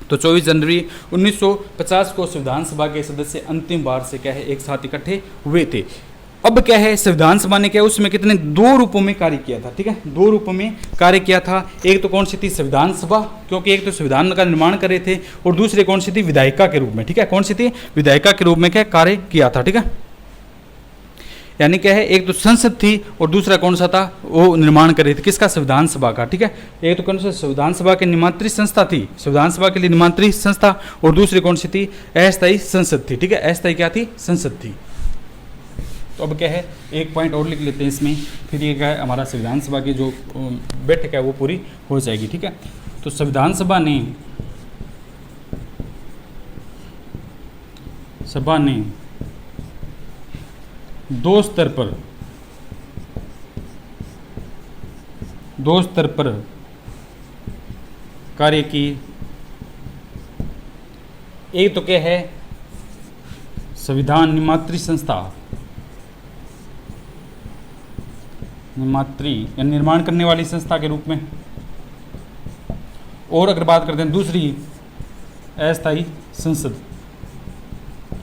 तो 24 जनवरी 1950 को संविधान सभा के सदस्य अंतिम बार से क्या है एक साथ इकट्ठे हुए थे। अब क्या है संविधान सभा ने क्या उसमें कितने 2 रूपों में कार्य किया था। ठीक है, 2 रूपों में कार्य किया था। एक तो कौन सी थी संविधान सभा, क्योंकि एक तो संविधान का निर्माण कर रहे थे, और दूसरे कौन सी थी विधायिका के रूप में। ठीक है, कौन सी थी विधायिका के रूप में क्या कार्य किया था। ठीक है, यानी क्या है, एक तो संसद थी और दूसरा कौन सा था, वो निर्माण कर रही थी किसका, संविधान सभा का। ठीक है, एक तो कौन सा संविधान सभा की निमात्री संस्था थी, संविधान सभा के लिए निमात्री संस्था, और दूसरी कौन सी थी, अस्थायी संसद थी। ठीक है, अस्थायी क्या थी, संसद थी। तो अब क्या है, एक पॉइंट और लिख लेते हैं इसमें, फिर ये क्या है, हमारा संविधान सभा की जो बैठक है वो पूरी हो जाएगी। ठीक है, तो संविधान सभा ने दो स्तर पर कार्य की। एक तो क्या है, संविधान निमात्री संस्था, निमात्री या निर्माण करने वाली संस्था के रूप में, और अगर बात करते हैं दूसरी अस्थायी संसद,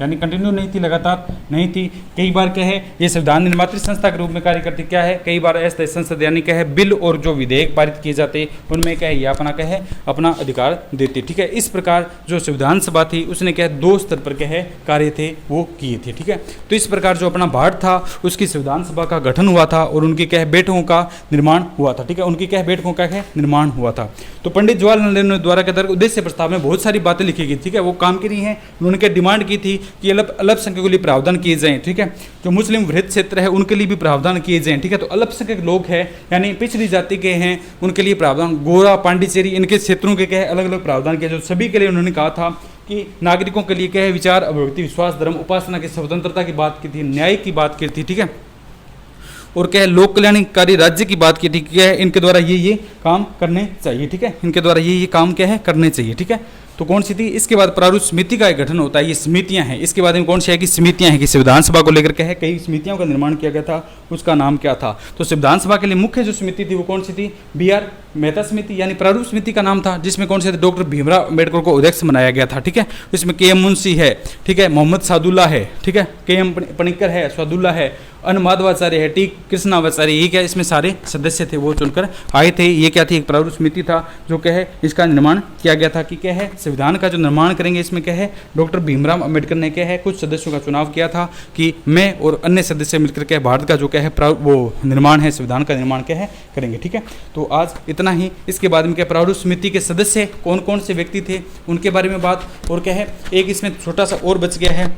यानी कंटिन्यू नहीं थी, लगातार नहीं थी। कई बार क्या है, ये संविधान निर्मात्री संस्था के रूप में कार्य करती, क्या है, कई बार अस्थायी संसद यानी क्या है, बिल और जो विधेयक पारित किए जाते उनमें क्या है, ये अपना क्या है, अपना अधिकार देती। ठीक है, इस प्रकार जो संविधान सभा थी उसने क्या है, दो स्तर पर क्या है, कार्य थे वो किए थे। ठीक है, तो इस प्रकार जो अपना भारत था उसकी संविधान सभा का गठन हुआ था और उनकी क्या है, बैठकों का निर्माण हुआ था। ठीक है, उनकी क्या है, बैठकों का क्या है, निर्माण हुआ था। तो पंडित जवाहरलाल नेहरू द्वारा के उद्देश्य प्रस्ताव में बहुत सारी बातें लिखी गई। ठीक है, वो काम की नहीं है, उन्होंने क्या डिमांड की थी कि अल्पसंख्यकों के लिए प्रावधान किए जाएं। ठीक है, जो मुस्लिम वृहत क्षेत्र है उनके लिए भी प्रावधान किए जाएं। ठीक है, तो अल्पसंख्यक लोग हैं यानी पिछड़ी जाति के हैं, उनके लिए प्रावधान, गोरा, पांडिचेरी, इनके क्षेत्रों के क्या है, अलग अलग प्रावधान किया, जो सभी के लिए उन्होंने कहा था कि नागरिकों के लिए क्या है, विचार, अभिव्यक्ति, विश्वास, धर्म, उपासना की स्वतंत्रता की बात की थी, न्याय की बात की थी। ठीक है, और क्या है, लोक कल्याणकारी राज्य की बात की थी, क्या है, इनके द्वारा ये काम करने चाहिए। ठीक है, इनके द्वारा ये काम क्या है, करने चाहिए। ठीक है, तो कौन सी थी, इसके बाद प्रारूप समिति का एक गठन होता है, ये समितियां हैं, इसके बाद में कौन सी है कि समितियां हैं कि संविधान सभा को लेकर के है, कई समितियों का निर्माण किया गया था, उसका नाम क्या था। तो संविधान सभा के लिए मुख्य जो समिति थी वो कौन सी थी, BR मेहता समिति, यानी प्रारूप समिति का नाम था, जिसमें कौन से थे, डॉक्टर भीमराव अम्बेडकर को अध्यक्ष बनाया गया था। ठीक है, इसमें KM मुंशी है, ठीक है, मोहम्मद सादुल्ला है, ठीक है, KM पणिक्कर है, सादुल्ला है, अन माधवाचार्य है, T कृष्णाचार्य, ये क्या इसमें सारे सदस्य थे वो चुनकर आए थे। ये क्या थी, एक प्रारूप समिति था जो क्या है, इसका निर्माण किया गया था कि क्या है, संविधान का जो निर्माण करेंगे इसमें क्या है, डॉक्टर भीमराव अम्बेडकर ने क्या है, कुछ सदस्यों का चुनाव किया था कि मैं और अन्य सदस्य मिलकर के भारत का जो क्या है, वो निर्माण है, संविधान का निर्माण क्या है, करेंगे। ठीक है, तो आज इतना ही। इसके बाद में क्या, प्रारूप समिति के सदस्य कौन कौन से व्यक्ति थे उनके बारे में बात, और क्या है, एक इसमें छोटा सा और बच गया है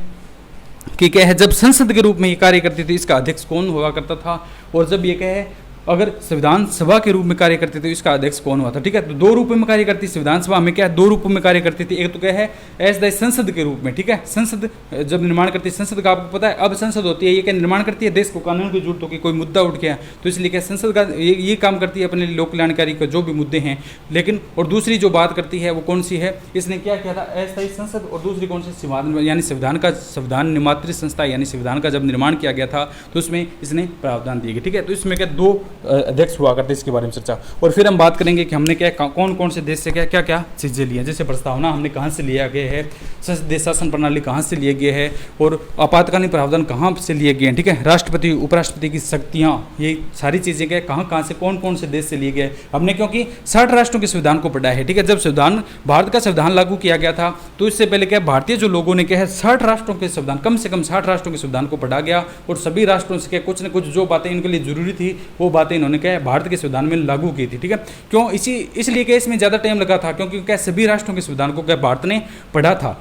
कि क्या है, जब संसद के रूप में ये कार्य करती थी इसका अध्यक्ष कौन हुआ करता था, और जब ये क्या है, अगर संविधान सभा के रूप में कार्य करते थे इसका अध्यक्ष कौन हुआ था। ठीक है, तो दो रूपों में कार्य करती संविधान सभा में, क्या है, दो रूपों में कार्य करती थी। एक तो क्या है, अस्थायी संसद के रूप में। ठीक है, संसद जब निर्माण करती है, संसद का आपको पता है अब संसद होती है, ये क्या निर्माण करती है, देश को कानून की जरूरत होगी, कोई मुद्दा उठ गया तो इसलिए क्या संसद का ये काम करती है अपने लोक कल्याणकारी का जो भी मुद्दे हैं। लेकिन और दूसरी जो बात करती है वो कौन सी है, इसने क्या किया था, अस्थायी संसद, और दूसरी कौन सी, यानी संविधान निमात्री संस्था, यानी संविधान का जब निर्माण किया गया था तो उसमें इसने प्रावधान दिए गए। ठीक है, तो इसमें क्या दो अध्यक्ष हुआ करते, इसके बारे में चर्चा, और फिर हम बात करेंगे कि हमने क्या कौन कौन से देश से क्या क्या चीज़ें ली हैं, जैसे प्रस्तावना हमने कहाँ से लिया गया है, संसदीय शासन प्रणाली कहाँ से लिए गए है, और आपातकालीन प्रावधान कहाँ से लिए गए हैं। ठीक है, राष्ट्रपति उपराष्ट्रपति की शक्तियाँ, ये सारी चीज़ें क्या कहाँ से कौन से देश से लिए गए हमने, क्योंकि 60 राष्ट्रों के संविधान को पढ़ा है। ठीक है, जब संविधान भारत का संविधान लागू किया गया था तो इससे पहले क्या भारतीय जो लोगों ने क्या है 60 राष्ट्रों के संविधान, कम से कम 60 राष्ट्रों के संविधान को पढ़ा गया, और सभी राष्ट्रों से क्या कुछ न कुछ जो बातें इनके लिए जरूरी थी वो बातें इन्होंने क्या भारत के संविधान में लागू की थी। ठीक है, क्यों, इसलिए क्या इसमें ज़्यादा टाइम लगा था, क्योंकि क्या सभी राष्ट्रों के संविधान को क्या भारत ने पढ़ा था।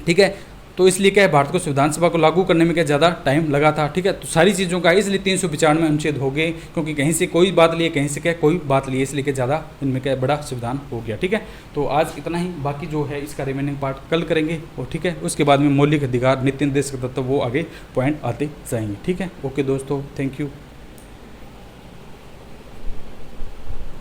ठीक है, तो इसलिए क्या है भारत को संविधान सभा को लागू करने में क्या ज़्यादा टाइम लगा था। ठीक है, तो सारी चीज़ों का इसलिए 395 अनुच्छेद हो गए, क्योंकि कहीं से कोई बात लिए, कहीं से क्या कोई बात लिए, इसलिए क्या ज़्यादा इनमें क्या बड़ा संविधान हो गया। ठीक है, तो आज इतना ही, बाकी जो है इसका रिमेनिंग पार्ट कल करेंगे। और ठीक है, उसके बाद में मौलिक अधिकार, नीति निर्देशक तत्व, वो आगे पॉइंट आते जाएंगे। ठीक है, ओके दोस्तों, थैंक यू।